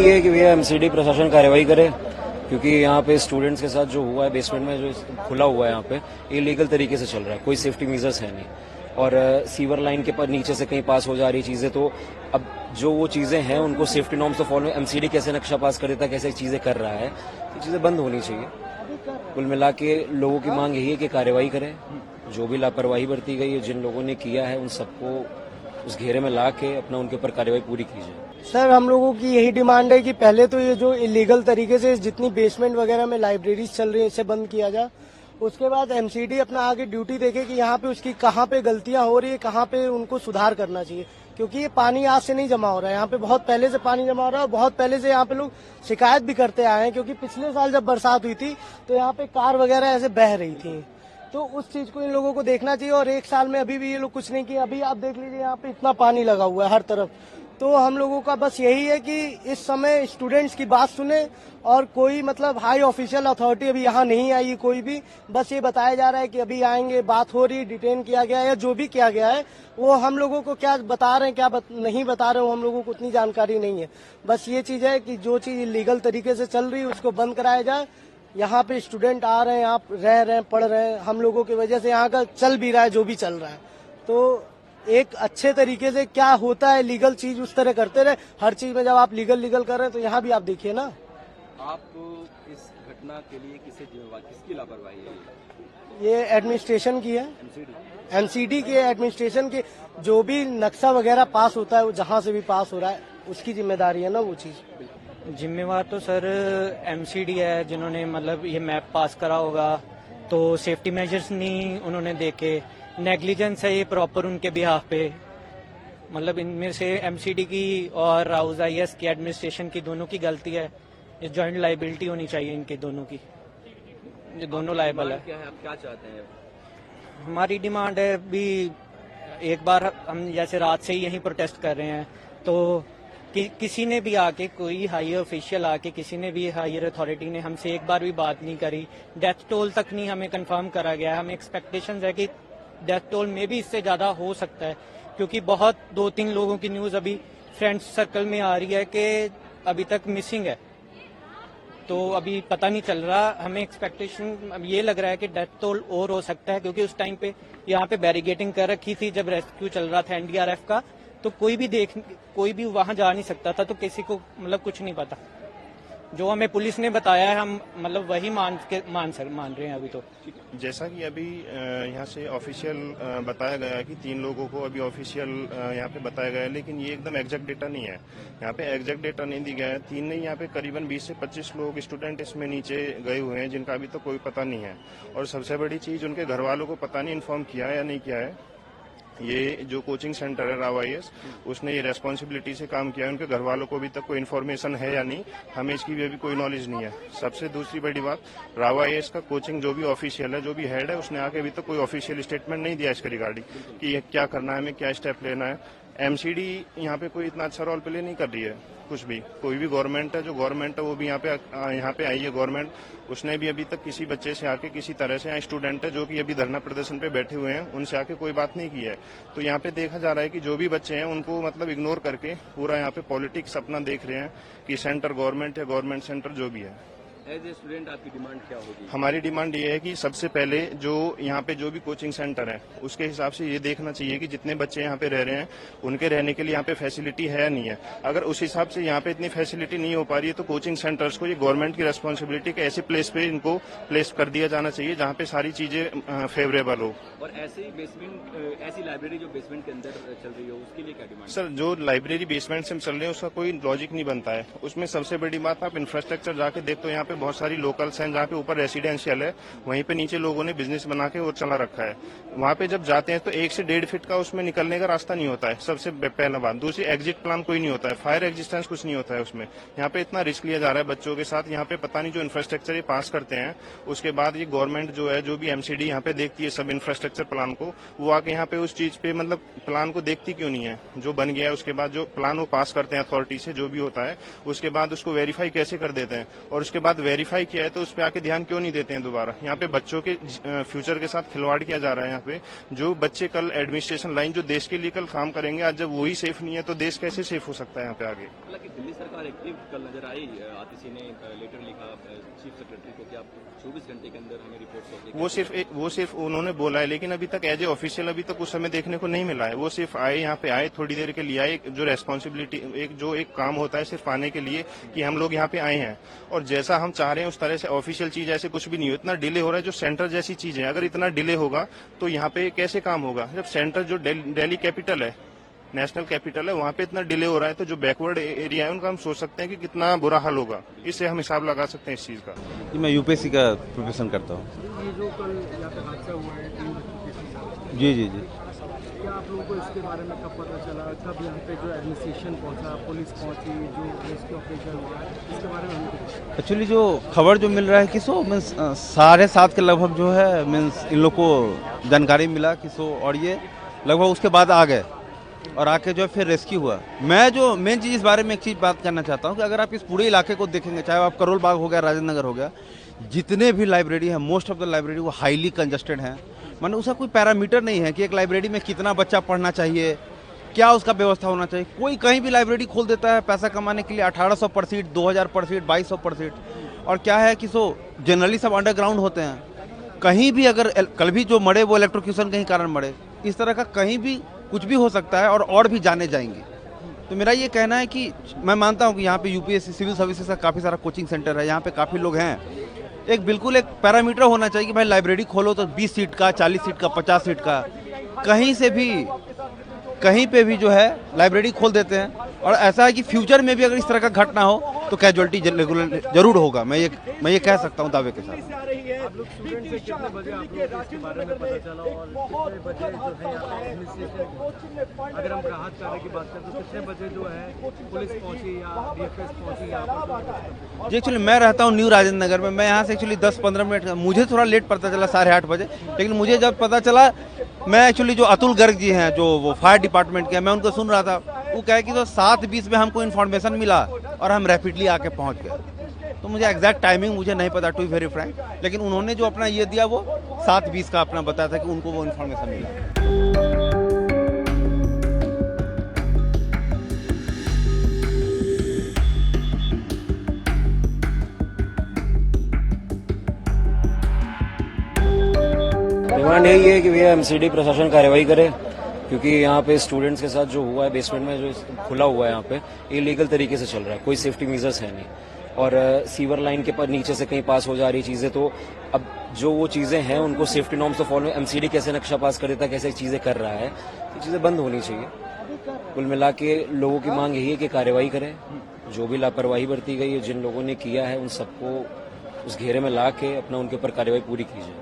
ये है कि भैया एमसीडी प्रशासन कार्रवाई करे, क्योंकि यहाँ पे स्टूडेंट्स के साथ जो हुआ है बेसमेंट में, जो खुला हुआ है यहाँ पे इलीगल तरीके से चल रहा है, कोई सेफ्टी मेजर्स है नहीं। और सीवर लाइन के पर नीचे से कहीं पास हो जा रही चीजें, तो अब जो वो चीजें हैं उनको सेफ्टी नॉर्म्स तो फॉलो, एमसीडी कैसे नक्शा पास कर देता है, कैसे चीजें कर रहा है, तो चीजें बंद होनी चाहिए। कुल मिला के लोगों की मांग यही है कि कार्रवाई करें, जो भी लापरवाही बरती गई है, जिन लोगों ने किया है उन सबको उस घेरे में ला के अपना उनके ऊपर कार्रवाई पूरी की जाए। सर हम लोगों की यही डिमांड है कि पहले तो ये जो इलीगल तरीके से जितनी बेसमेंट वगैरह में लाइब्रेरीज चल रही है इसे बंद किया जाए। उसके बाद एमसीडी अपना आगे ड्यूटी देखे कि यहाँ पे उसकी कहाँ पे गलतियां हो रही है, कहाँ पे उनको सुधार करना चाहिए, क्योंकि ये पानी आज से नहीं जमा हो रहा है, यहाँ पे बहुत पहले से पानी जमा हो रहा है। बहुत पहले से यहाँ पे लोग शिकायत भी करते आए हैं, क्योंकि पिछले साल जब बरसात हुई थी तो यहाँ पे कार वगैरह ऐसे बह रही थी, तो उस चीज को इन लोगों को देखना चाहिए। और एक साल में अभी भी ये लोग कुछ नहीं किए। अभी आप देख लीजिए यहाँ पे इतना पानी लगा हुआ है हर तरफ। तो हम लोगों का बस यही है कि इस समय स्टूडेंट्स की बात सुने, और कोई मतलब हाई ऑफिशियल अथॉरिटी अभी यहाँ नहीं आई कोई भी, बस ये बताया जा रहा है कि अभी आएंगे, बात हो रही, डिटेन किया गया है या जो भी किया गया है वो हम लोगों को क्या बता रहे हैं, क्या नहीं बता रहे हो, हम लोगों को उतनी जानकारी नहीं है। बस ये चीज है कि जो चीज लीगल तरीके से चल रही है उसको बंद कराया जाए। यहाँ पे स्टूडेंट आ रहे हैं, यहाँ रह रहे हैं, पढ़ रहे हैं, हम लोगों की वजह से यहाँ का चल भी रहा है जो भी चल रहा है। तो एक अच्छे तरीके से क्या होता है लीगल चीज उस तरह करते रहे। हर चीज में जब आप लीगल कर रहे हैं तो यहाँ भी आप देखिए ना। आप इस घटना के लिए किसकी लापरवाही है? ये एडमिनिस्ट्रेशन की है, एमसीडी के एडमिनिस्ट्रेशन के। जो भी नक्शा वगैरह पास होता है वो जहाँ से भी पास हो रहा है उसकी जिम्मेदारी है ना वो चीज। जिम्मेवार तो सर एमसीडी है, जिन्होंने मतलब ये मैप पास करा होगा, तो सेफ्टी मेजर्स नहीं उन्होंने देखे, नेग्लिजेंस है ये प्रॉपर उनके बिहाफ पे। मतलब इनमें से एमसीडी की और राउज आईएएस की एडमिनिस्ट्रेशन की दोनों की गलती है। ये जॉइंट लाइबिलिटी होनी चाहिए इनकी दोनों की, ये दोनों लायबल है। क्या है, आप क्या चाहते हैं? हमारी डिमांड है भी, एक बार हम जैसे रात से ही यहीं प्रोटेस्ट कर रहे हैं, तो किसी ने भी आके, कोई हायर ऑफिशियल आके, किसी ने भी हायर अथॉरिटी ने हमसे एक बार भी बात नहीं करी। डेथ टोल तक नहीं हमें कंफर्म करा गया है। हमें एक्सपेक्टेशंस है कि डेथ टोल में भी इससे ज्यादा हो सकता है, क्योंकि बहुत 2-3 लोगों की न्यूज अभी फ्रेंड्स सर्कल में आ रही है कि अभी तक मिसिंग है, तो अभी पता नहीं चल रहा। हमें एक्सपेक्टेशन अब ये लग रहा है कि डेथ टोल और हो सकता है, क्योंकि उस टाइम पे यहाँ पे बैरिगेटिंग कर रखी थी जब रेस्क्यू चल रहा था एनडीआरएफ का, तो कोई भी वहां जा नहीं सकता था, तो किसी को मतलब कुछ नहीं पता। जो हमें पुलिस ने बताया है हम मतलब वही मान रहे हैं अभी। तो जैसा कि अभी यहाँ से ऑफिशियल बताया गया है कि 3 लोगों को अभी ऑफिशियल यहाँ पे बताया गया है, लेकिन ये एकदम एग्जैक्ट डेटा नहीं है। यहाँ पे एग्जैक्ट डेटा नहीं दिया गया है। 3 नहीं, यहाँ पे करीबन 20 से 25 लोग स्टूडेंट इसमें नीचे गए हुए हैं जिनका अभी तो कोई पता नहीं है। और सबसे बड़ी चीज, उनके घर वालों को पता नहीं इन्फॉर्म किया है या नहीं किया है। ये जो कोचिंग सेंटर है राव आईएएस, उसने ये रेस्पॉन्सिबिलिटी से काम किया है। उनके घर वालों को अभी तक कोई इन्फॉर्मेशन है या नहीं, हमें इसकी भी अभी कोई नॉलेज नहीं है। सबसे दूसरी बड़ी बात, राव आईएएस का कोचिंग जो भी ऑफिशियल है, जो भी हेड है, उसने आके अभी तक कोई ऑफिशियल स्टेटमेंट नहीं दिया इसके रिगार्डिंग कि क्या करना है, हमें क्या स्टेप लेना है। एमसीडी यहाँ पे कोई इतना अच्छा रोल प्ले नहीं कर रही है कुछ भी। कोई भी गवर्नमेंट है, जो गवर्नमेंट है वो भी यहाँ पे आई है गवर्नमेंट, उसने भी अभी तक किसी बच्चे से आके किसी तरह से, यहाँ स्टूडेंट है जो कि अभी धरना प्रदर्शन पे बैठे हुए हैं, उनसे आके कोई बात नहीं की है। तो यहाँ पे देखा जा रहा है कि जो भी बच्चे हैं उनको मतलब इग्नोर करके पूरा यहाँ पे पॉलिटिक्स अपना देख रहे हैं कि सेंटर गवर्नमेंट या गवर्नमेंट सेंटर जो भी है। एज ए स्टूडेंट आपकी डिमांड क्या होगी? हमारी डिमांड ये है कि सबसे पहले जो यहाँ पे जो भी कोचिंग सेंटर है उसके हिसाब से ये देखना चाहिए कि जितने बच्चे यहाँ पे रह रहे हैं उनके रहने के लिए यहाँ पे फैसिलिटी है या नहीं है। अगर उस हिसाब से यहाँ पे इतनी फैसिलिटी नहीं हो पा रही है तो कोचिंग सेंटर्स को ये गवर्नमेंट की रेस्पॉन्सिबिलिटी के ऐसे प्लेस पे इनको प्लेस कर दिया जाना चाहिए जहाँ पे सारी चीजें फेवरेबल हो। और ऐसी लाइब्रेरी जो बेसमेंट के अंदर चल रही हो उसके लिए क्या डिमांड? सर, जो लाइब्रेरी बेसमेंट से चल रही है उसका कोई लॉजिक नहीं बनता है। उसमें सबसे बड़ी बात, आप इंफ्रास्ट्रक्चर जाके देखते हो, यहाँ पे बहुत सारी लोकल्स हैं जहाँ पे ऊपर रेसिडेंशियल है, वहीं पे नीचे लोगों ने बिजनेस बना के और चला रखा है। वहाँ पे जब जाते हैं तो 1 से 1.5 फीट का उसमें निकलने का रास्ता नहीं होता है, सबसे पहला बात। दूसरी, एग्जिट प्लान कोई नहीं होता है, फायर एग्जिस्टेंस कुछ नहीं होता है उसमें। यहाँ पे इतना रिस्क लिया जा रहा है बच्चों के साथ। यहाँ पे पता नहीं जो इंफ्रास्ट्रक्चर ये पास करते हैं, उसके बाद ये गवर्नमेंट जो है, जो भी एमसीडी यहाँ पे देखती है सब इंफ्रास्ट्रक्चर प्लान को, वो आके यहाँ पे उस चीज पे मतलब प्लान को देखती क्यों नहीं है जो बन गया है। उसके बाद जो प्लान वो पास करते हैं अथॉरिटी से, जो भी होता है, उसके बाद उसको वेरीफाई कैसे कर देते हैं, और उसके बाद वेरीफाई किया है तो उस पर आके ध्यान क्यों नहीं देते हैं दोबारा। यहाँ पे बच्चों के फ्यूचर के साथ खिलवाड़ किया जा रहा है। यहाँ पे जो बच्चे कल एडमिनिस्ट्रेशन लाइन जो देश के लिए कल काम करेंगे, आज जब वही सेफ नहीं है तो देश कैसे सेफ हो सकता है यहाँ पे आगे। हालांकि दिल्ली सरकार एक्टिव कल नजर आई, आतिशी ने लेटर लिखा चीफ सेक्रेटरी को कि आप 24 घंटे के अंदर हमें रिपोर्ट सौंपें। वो सिर्फ उन्होंने बोला है, लेकिन अभी तक एज ए ऑफिशियल अभी तक कुछ हमें देखने को नहीं मिला है। वो सिर्फ आए, यहाँ पे आए, थोड़ी देर के लिए आए, जो रेस्पॉन्सिबिलिटी एक काम होता है सिर्फ आने के लिए कि हम लोग यहाँ पे आए हैं और जैसा हम चाह रहे हैं उस तरह से ऑफिशियल चीज ऐसे कुछ भी नहीं हो। इतना डिले हो रहा है, जो सेंटर जैसी चीज है, अगर इतना डिले होगा तो यहाँ पे कैसे काम होगा। जब सेंटर जो दिल्ली कैपिटल है, नेशनल कैपिटल है, वहाँ पे इतना डिले हो रहा है तो जो बैकवर्ड एरिया है उनका हम सोच सकते हैं कि कितना बुरा हाल होगा। इससे हम हिसाब लगा सकते हैं इस चीज का। जी, मैं यूपीएससी का प्रिपरेशन करता हूँ। ये जो कल यहाँ पे हादसा हुआ है 3 बच्चों के साथ, जी जी जी क्या आप लोगों को इसके बारे में कब पता चला, कब यहाँ पे जो एडमिनिस्ट्रेशन पहुँचा, पुलिस पहुँची, जो रेस्क्यू ऑपरेशन हुआ, इसके बारे में हमको एक्चुअली जो खबर जो मिल रहा है कि सो मीन्स 7:30 के लगभग जो है मीन्स इन लोग को जानकारी मिला कि सो, और ये लगभग उसके बाद आ गए और आके जो है फिर रेस्क्यू हुआ। मैं जो मेन चीज़ इस बारे में एक चीज़ बात करना चाहता हूँ कि अगर आप इस पूरे इलाके को देखेंगे, चाहे आप करोल बाग हो गया, राजेंद्र नगर हो गया, जितने भी लाइब्रेरी है, मोस्ट ऑफ द लाइब्रेरी वो हाईली कंजस्टेड हैं। माने उसका कोई पैरामीटर नहीं है कि एक लाइब्रेरी में कितना बच्चा पढ़ना चाहिए, क्या उसका व्यवस्था होना चाहिए। कोई कहीं भी लाइब्रेरी खोल देता है पैसा कमाने के लिए, 1800 पर सीट, 2000 पर सीट, 2200 पर सीट। और क्या है कि सो जनरली सब अंडरग्राउंड होते हैं। कहीं भी अगर कल भी जो मरे वो इलेक्ट्रोक्यूशन के ही कारण मरे, इस तरह का कहीं भी कुछ भी हो सकता है और भी जाने जाएंगे। तो मेरा ये कहना है कि मैं मानता हूँ कि यहाँ पे यूपीएससी सिविल सर्विसेज का काफ़ी सारा कोचिंग सेंटर है, यहाँ पे काफ़ी लोग हैं। एक बिल्कुल एक पैरामीटर होना चाहिए कि भाई लाइब्रेरी खोलो तो 20 सीट का, 40 सीट का, 50 सीट का, कहीं से भी कहीं पे भी जो है लाइब्रेरी खोल देते हैं। और ऐसा है कि फ्यूचर में भी अगर इस तरह का घटना हो तो कैजुअलिटी जरूर होगा। मैं ये कह सकता हूँ दावे के साथ। आप लोग स्टूडेंट से कितने बजे आप लोग को इसके बारे में पता चला और कितने बजे जो है यहाँ पे एडमिनिस्ट्रेशन, अगर हम राहत कार्य की बात करें तो कितने बजे जो है पुलिस पहुंची या डीएफएस पहुंची यहाँ पर? जी, एक्चुअली मैं रहता हूँ न्यू राजेंद्र नगर में। मैं यहाँ से एक्चुअली 10-15 मिनट, मुझे थोड़ा लेट पता चला 8:30 बजे, लेकिन मुझे जब पता चला, मैं एक्चुअली जो अतुल गर्ग जी हैं जो वो फायर डिपार्टमेंट के, मैं उनको सुन रहा था। वो कहे कि तो 7:20 में हमको इन्फॉर्मेशन मिला और हम रैपिडली आके पहुँच गए। तो मुझे एग्जैक्ट टाइमिंग मुझे नहीं पता, टू बी वेरी फ्रैंक, लेकिन उन्होंने जो अपना ये दिया वो 7:20 का अपना बताया था कि उनको वो इन्फॉर्मेशन मिला। डिमांड यही है कि भैया एमसीडी प्रशासन कार्रवाई करे, क्योंकि यहाँ पे स्टूडेंट्स के साथ जो हुआ है, बेसमेंट में जो खुला हुआ है यहाँ पे, इलीगल तरीके से चल रहा है, कोई सेफ्टी मेजर्स है नहीं। और सीवर लाइन के पर नीचे से कहीं पास हो जा रही चीजें, तो अब जो वो चीजें हैं उनको सेफ्टी नॉर्म्स तो फॉलो, एमसीडी कैसे नक्शा पास कर देता है, कैसे चीजें कर रहा है, तो चीजें बंद होनी चाहिए। कुल मिला के लोगों की मांग यही है कि कार्रवाई करें। जो भी लापरवाही बरती गई है, जिन लोगों ने किया है, उन सबको उस घेरे में ला के अपना उनके ऊपर कार्रवाई पूरी कीजिए।